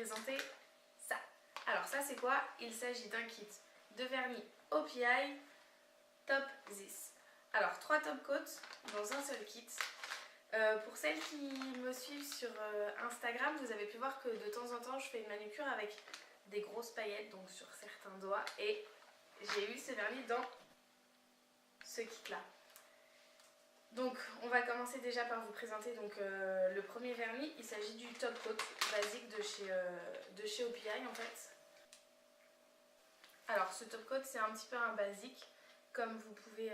présenter ça. Alors ça c'est quoi? Il s'agit d'un kit de vernis OPI Top This. Alors 3 top coats dans un seul kit. Pour celles qui me suivent sur Instagram, vous avez pu voir que de temps en temps je fais une manucure avec des grosses paillettes, donc sur certains doigts, et j'ai eu ce vernis dans ce kit là. Donc on va commencer déjà par vous présenter donc, le premier vernis. Il s'agit du top coat basique de chez OPI en fait. Alors ce top coat c'est un petit peu un basique, comme vous pouvez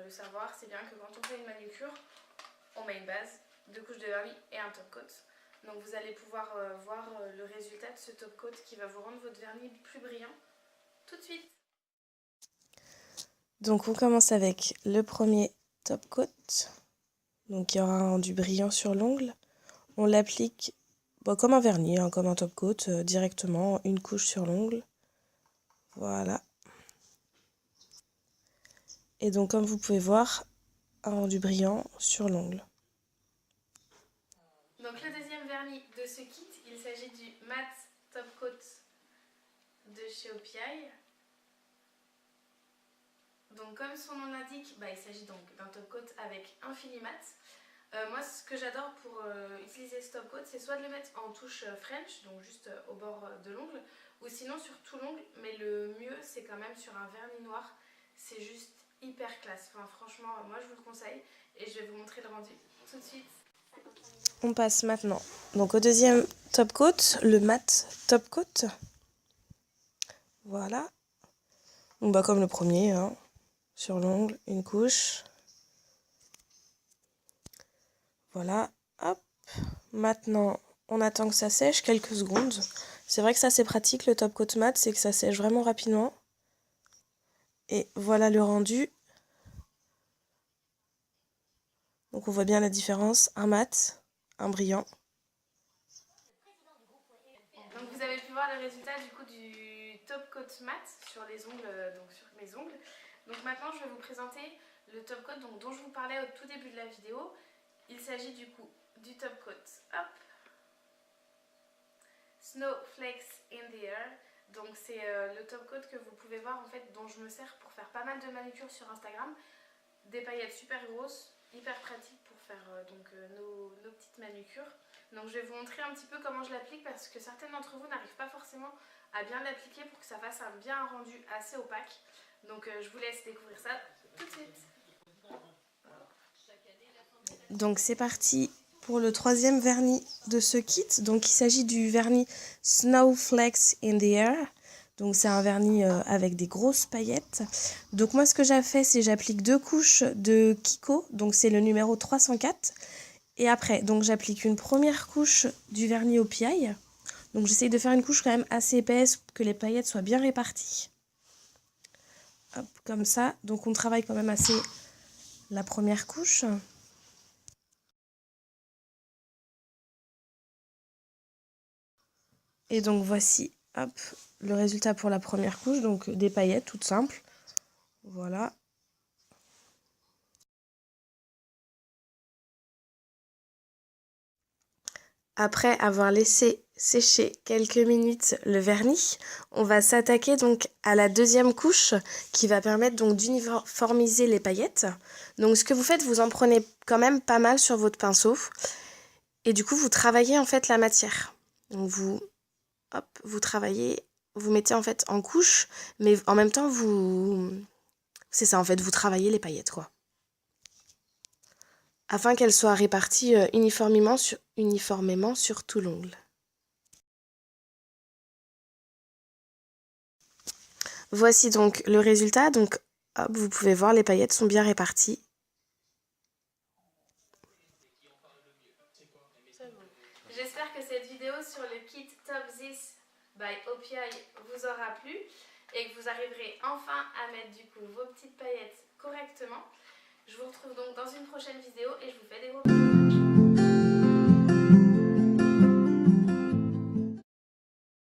le savoir. C'est bien que quand on fait une manucure, on met une base, 2 couches de vernis et un top coat. Donc vous allez pouvoir voir le résultat de ce top coat qui va vous rendre votre vernis plus brillant tout de suite. Donc on commence avec le premier top coat. Donc il y aura un rendu brillant sur l'ongle. On l'applique comme un vernis, hein, comme un top coat, directement, une couche sur l'ongle. Voilà. Et donc comme vous pouvez voir, un rendu brillant sur l'ongle. Donc le deuxième vernis de ce kit, il s'agit du Matte Top Coat de chez OPI. Donc comme son nom l'indique, il s'agit donc d'un top coat avec un fini mat. Moi ce que j'adore pour utiliser ce top coat, c'est soit de le mettre en touche French, donc juste au bord de l'ongle, ou sinon sur tout l'ongle, mais le mieux c'est quand même sur un vernis noir. C'est juste hyper classe. Enfin franchement, moi je vous le conseille et je vais vous montrer le rendu tout de suite. On passe maintenant donc au deuxième top coat, le Matte Top Coat. Voilà. Donc comme le premier, hein, sur l'ongle, une couche. Voilà, hop. Maintenant, on attend que ça sèche quelques secondes. C'est vrai que ça c'est pratique, le top coat mat, c'est que ça sèche vraiment rapidement. Et voilà le rendu. Donc on voit bien la différence, un mat, un brillant. Donc vous avez pu voir le résultat du coup du top coat mat sur les ongles, donc sur mes ongles. Donc maintenant je vais vous présenter le top coat dont je vous parlais au tout début de la vidéo. Il s'agit du coup du top coat, hop, Snowflakes in the Air. Donc c'est le top coat que vous pouvez voir en fait, dont je me sers pour faire pas mal de manucures sur Instagram. Des paillettes super grosses, hyper pratiques pour faire nos petites manucures. Donc je vais vous montrer un petit peu comment je l'applique parce que certaines d'entre vous n'arrivent pas forcément à bien l'appliquer pour que ça fasse bien un rendu assez opaque. Donc je vous laisse découvrir ça tout de suite. Donc c'est parti pour le troisième vernis de ce kit. Donc il s'agit du vernis Snowflakes in the Air. Donc c'est un vernis avec des grosses paillettes. Donc moi ce que j'ai fait, c'est j'applique 2 couches de Kiko. Donc c'est le numéro 304. Et après, donc j'applique une première couche du vernis OPI. Donc j'essaye de faire une couche quand même assez épaisse, que les paillettes soient bien réparties. Hop, comme ça. Donc on travaille quand même assez la première couche. Et donc voici, hop, le résultat pour la première couche. Donc des paillettes toutes simples. Voilà. Après avoir laissé sécher quelques minutes le vernis, on va s'attaquer donc à la deuxième couche qui va permettre donc d'uniformiser les paillettes. Donc ce que vous faites, vous en prenez quand même pas mal sur votre pinceau et du coup vous travaillez en fait la matière. Donc vous travaillez, vous mettez en fait en couche, mais en même temps c'est ça en fait, vous travaillez les paillettes quoi. Afin qu'elles soient réparties uniformément sur tout l'ongle. Voici donc le résultat. Donc, hop, vous pouvez voir, les paillettes sont bien réparties. J'espère que cette vidéo sur le kit Top This by OPI vous aura plu et que vous arriverez enfin à mettre du coup vos petites paillettes correctement. Je vous retrouve donc dans une prochaine vidéo et je vous fais des gros bisous.